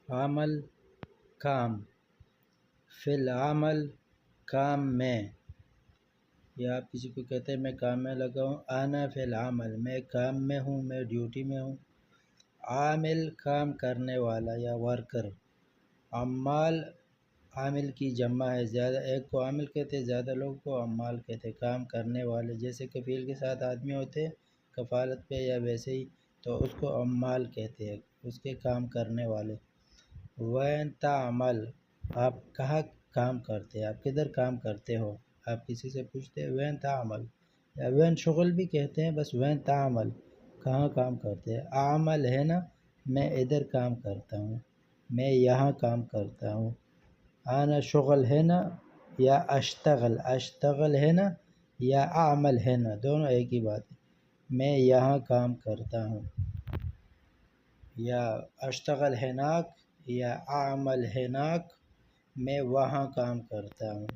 عمل کام، فی العمل کام میں، یا آپ کسی کو کہتے ہیں میں کام میں لگا ہوں، انا فی العمل میں کام میں ہوں، میں ڈیوٹی میں ہوں۔ عامل کام کرنے والا یا ورکر۔ عمال عامل کی جمع ہے، زیادہ ایک کو عامل کہتے ہیں، زیادہ لوگ کو عمال کہتے ہیں، کام کرنے والے۔ جیسے کفیل کے ساتھ آدمی ہوتے ہیں کفالت پہ یا ویسے ہی، تو اس کو عمال کہتے ہیں، اس کے کام کرنے والے۔ وین تعمل، آپ کہاں کام کرتے ہیں، آپ کدھر کام کرتے ہو، آپ کسی سے پوچھتے ہیں وین تعمل، یا وین شغل بھی کہتے ہیں، بس وین تعمل کہاں کام کرتے ہیں۔ عمل ہے نا، میں ادھر کام کرتا ہوں، میں یہاں کام کرتا ہوں۔ انا شغل ہے نا، یا اشتغل ہے نا، یا اعمل ہے نا، دونوں ایک ہی بات ہے۔ میں یہاں کام کرتا ہوں، یا اشتغل ہناک، یا اعمل ہناک، میں وہاں کام کرتا ہوں۔